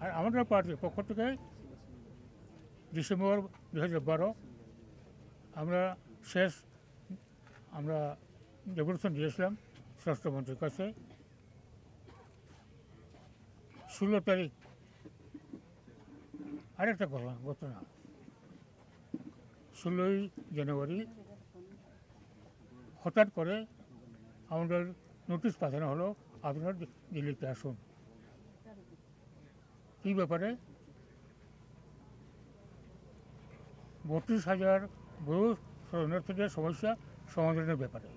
আর আমাদের পার্টির পক্ষ থেকে ডিসেম্বর 2012 আমরা আমরা ডেপুটেশন দিয়েছিলাম স্বরাষ্ট্রমন্ত্রীর কাছে। 16 তারিখ আরেকটা ঘটনা 16ই জানুয়ারি হঠাৎ করে আমাদের নোটিশ পাঠানো হলো, আপনারা দিল্লিতে আসুন। এই ব্যাপারে 32,000 বহু শরণার্থীদের সমস্যা সমাধানের ব্যাপারে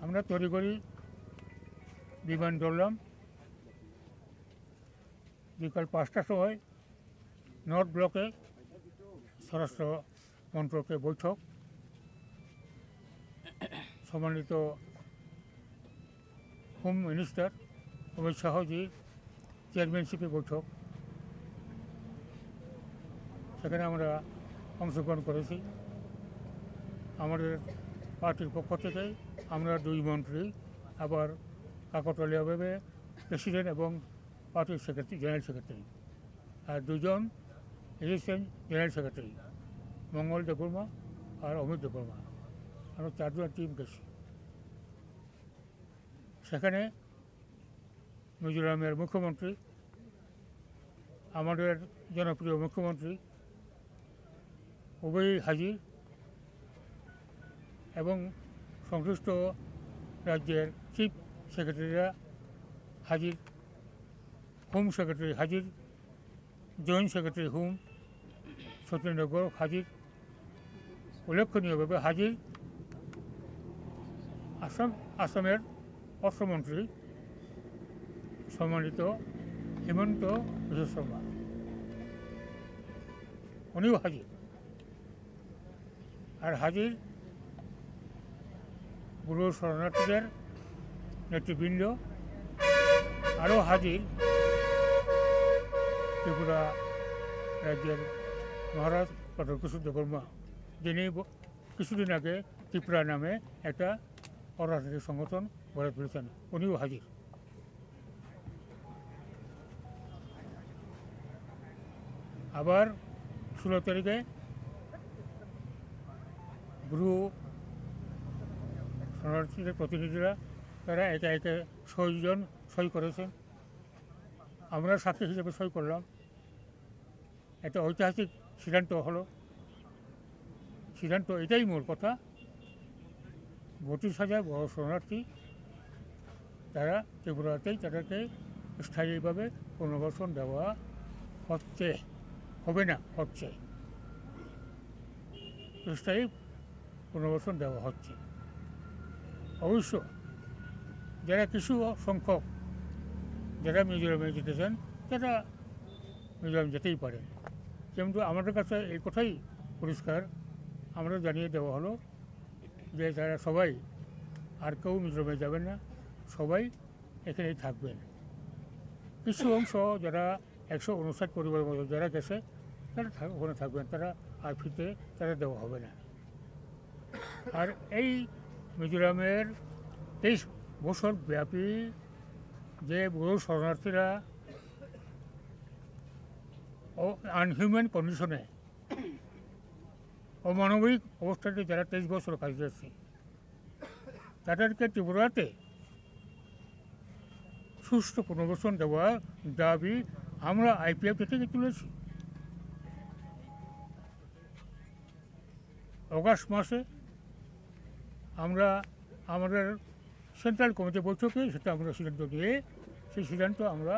আমরা তৈরি করি, বিমান ধরলাম। বিকাল 5টার সময় নর্থ ব্লকে স্বরাষ্ট্র মন্ত্রকের বৈঠক, সম্মানিত হোম মিনিস্টার অমিত শাহজি চেয়ারম্যানশিপে বৈঠক, সেখানে আমরা অংশগ্রহণ করেছি। আমাদের পার্টির পক্ষ থেকে আমরা 2 মন্ত্রী, আবার কাকতালীয়ভাবে প্রেসিডেন্ট এবং পার্টির সেক্রেটারি, জেনারেল সেক্রেটারি, আর 2 জন অ্যাসিস্ট্যান্ট জেনারেল সেক্রেটারি, মঙ্গল দেববর্মা আর অমিত দেববর্মা, আমরা 4 জন টিম গেছি। সেখানে মিজোরামের মুখ্যমন্ত্রী, আমাদের জনপ্রিয় মুখ্যমন্ত্রী উভয়ই হাজির এবং সংশ্লিষ্ট রাজ্যের চিফ সেক্রেটারিরা হাজির, হোম সেক্রেটারি হাজির, joint secretary home Satyendra Gaur হাজির, উল্লেখনীয়ভাবে হাজির আসামের অর্থমন্ত্রী সম্মানিত হেমন্ত বিশ্ব শর্মা, উনিও হাজির। আর হাজির গুরু শরণার্থীদের নেতৃবৃন্দ, আরও হাজির ত্রিপুরা রাজ্যের মহারাজ ডক্টর কুসুম দেববর্মা, যিনি কিছুদিন আগে ত্রিপুরা নামে একটা অরাজনৈতিক সংগঠন গড়ে তুলেছেন, উনিও হাজির। আবার 16 তারিখে গুরু শরণার্থীদের প্রতিনিধিরা তারা একে একে 6 জন সই করেছেন, আমরা সাক্ষী হিসেবে সই করলাম। একটা ঐতিহাসিক সিদ্ধান্ত হলো। সিদ্ধান্ত এটাই মূল কথা, 32,000 বড় শরণার্থী তারা ত্রিপুরাতেই তাদেরকে স্থায়ীভাবে পুনর্বাসন দেওয়া হচ্ছে, হবে না, হচ্ছে, স্থায়ী পুনর্বাসন দেওয়া হচ্ছে। অবশ্য যারা কিছু সংখ্যক যারা মিজোরামে যেতে চান তারা মিজোরাম যেতেই পারেন, কিন্তু আমাদের কাছে এই কথাই পরিষ্কার, আমরা জানিয়ে দেওয়া হলো যে তারা সবাই, আর কেউ মিজোরামে যাবেন না, সবাই এখানেই থাকবেন। কিছু অংশ যারা 159 পরিবারের মতো যারা গেছে তারা ওখানে থাকবেন, তারা আর ফিরতে তারা দেওয়া হবে না। আর এই মিজোরামের 23 বছর ব্যাপী যে বহু শরণার্থীরা আনহিউম্যান কন্ডিশনে, অমানবিক অবস্থাতে যারা 23 বছর কাটিয়েছে, তাদেরকে ত্রিপুরাতে সুষ্ঠু পুনর্বাসন দেওয়ার দাবি আমরা IPF থেকে তুলেছি। অগাস্ট মাসে আমরা আমাদের সেন্ট্রাল কমিটি বৈঠকে সেটা আমরা সিদ্ধান্ত নিয়ে সেই সিদ্ধান্ত আমরা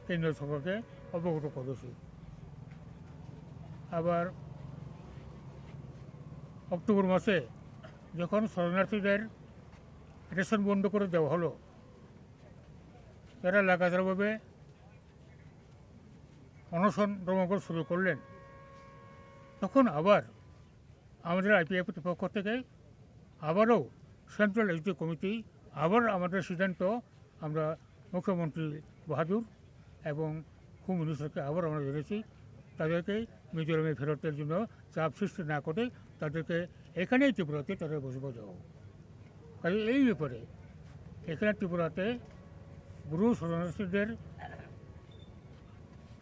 কেন্দ্রীয় সরকারকে অবগত করেছি। আবার অক্টোবর মাসে যখন শরণার্থীদের রেশন বন্ধ করে দেওয়া হলো, তারা লাগাতারভাবে অনশন ধর্মঘট শুরু করলেন, তখন আবার আমাদের IPF পক্ষ থেকে আবারও সেন্ট্রাল এক্সিকিউটিভ কমিটি আবার আমাদের সিদ্ধান্ত আমরা মুখ্যমন্ত্রী বাহাদুর এবং হোম মিনিস্টারকে আবার আমরা জেনেছি, তাদেরকে মিজোরামে ফেরতের জন্য চাপ সৃষ্টি না করে তাদেরকে এখানেই ত্রিপুরাতে তাদের বসবাস দেওয়া। কাজে এই ব্যাপারে এখানে ত্রিপুরাতে ব্রু শরণার্থীদের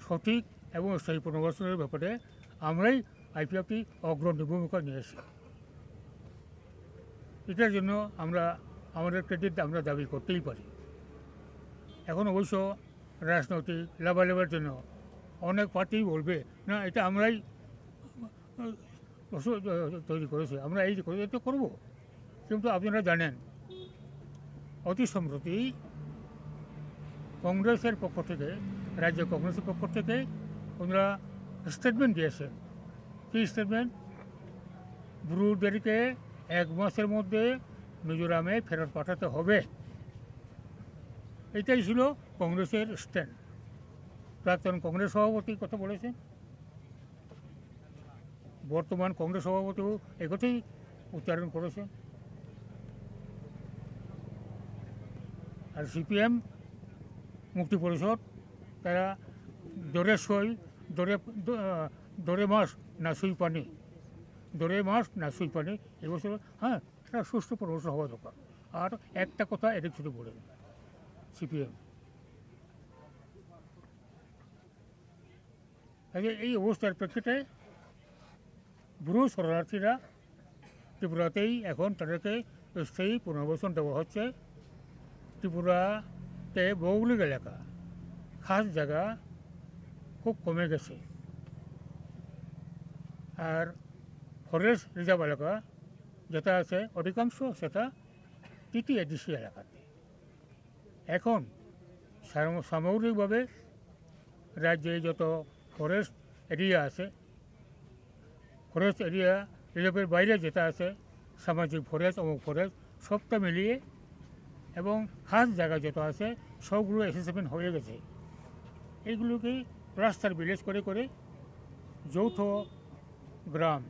সঠিক এবং স্থায়ী পুনর্বাসনের ব্যাপারে আমরাই আইপিএফটি অগ্রণী ভূমিকা নিয়েছি। এটার জন্য আমরা আমাদের ক্রেডিট আমরা দাবি করতেই পারি। এখন অবশ্য রাজনৈতিক লাভালাভের জন্য অনেক পার্টি বলবে না এটা আমরাই তৈরি করেছি, আমরা এই তো করবো। কিন্তু আপনারা জানেন অতি সম্প্রতি কংগ্রেসের পক্ষ থেকে, রাজ্য কংগ্রেসের পক্ষ থেকে ওনারা স্টেটমেন্ট দিয়েছেন। কী স্টেটমেন্ট? ব্রুদেরকে 1 মাসের মধ্যে মিজোরামে ফেরত পাঠাতে হবে। এটাই ছিল কংগ্রেসের স্ট্যান্ড। প্রাক্তন কংগ্রেস সভাপতি কথা বলেছেন, বর্তমান কংগ্রেস সভাপতিও একথাই উচ্চারণ করেছেন। আর সিপিএম মুক্তি পরিষদ তারা দরে মাস না সুই পানি, দরে মাস না সুই পানি এবছর হ্যাঁ একটা সুষ্ঠু পরিবেশন হওয়া দরকার। আর একটা কথা এদিক শুধু বলে সিপিএম। এই অবস্থার প্রেক্ষিতে ব্রু শরণার্থীরা ত্রিপুরাতেই এখন তাদেরকে স্থায়ী পুনর্বাসন দেওয়া হচ্ছে। ত্রিপুরাতে ভৌগোলিক এলাকা, খাস জায়গা খুব কমে গেছে। আর ফরেস্ট রিজার্ভ এলাকা যেটা আছে অধিকাংশ সেটা টিটিএডিসি এলাকাতে। এখন সামগ্রিকভাবে রাজ্যে যত ফরেস্ট এরিয়া আছে, ফরেস্ট এরিয়া রিজার্ভের বাইরে যেটা আছে সামাজিক ফরেস্ট অমুক ফরেস্ট সবটা মিলিয়ে এবং খাস জায়গা যত আছে সবগুলো অ্যাসেসমেন্ট হয়ে গেছে। এইগুলোকে ক্লাস্টার ভিলেজ করে করে যৌথ গ্রাম,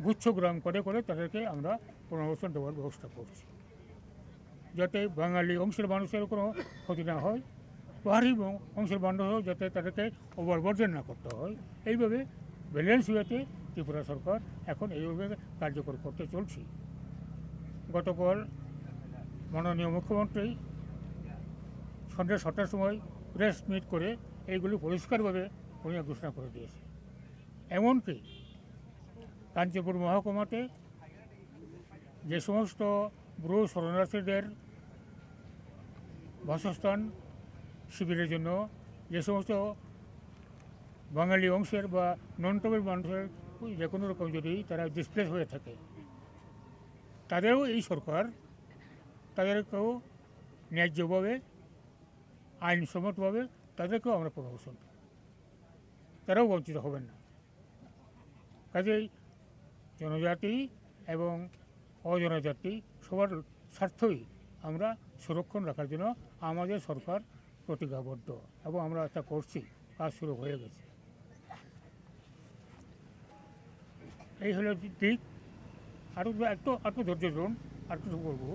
গুচ্ছ গ্রাম করে করে তাদেরকে আমরা পুনর্বাসন দেওয়ার ব্যবস্থা করছি, যাতে বাঙালি অংশের মানুষের কোনো ক্ষতি না হয়, পাহাড়ি অংশের মানুষও যাতে তাদেরকে ওভারবার্ডেন না করতে হয়। এইভাবে ব্যালেন্স ওয়েতে ত্রিপুরা সরকার এখন এইভাবে কার্যকর করতে চলছি। গতকাল মাননীয় মুখ্যমন্ত্রী সন্ধ্যা 7টার সময় প্রেস মিট করে এইগুলি পরিষ্কারভাবে উনি ঘোষণা করে দিয়েছে। এমনকি কাঞ্চীপুর মহকুমাতে যে সমস্ত ব্রু শরণার্থীদের বাসস্থান শিবিরের জন্য যে সমস্ত বাঙালি অংশের বা নন ট্রাইবাল মানুষের যে কোনো রকম যদি তারা ডিসপ্লেস হয়ে থাকে, তাদেরও এই সরকার তাদেরকেও ন্যায্যভাবে আইনসম্মতভাবে তাদেরকেও আমরা পুনর্বাসন, তারাও বঞ্চিত হবেন না। কাজেই জনজাতি এবং অজনজাতি সবার স্বার্থই আমরা সুরক্ষণ রাখার জন্য আমাদের সরকার প্রতিজ্ঞাবদ্ধ এবং আমরা এটা করছি, কাজ শুরু হয়ে গেছে। এই হলো দিক। একটু ধৈর্য ধরুন, আর কিছু বলবো।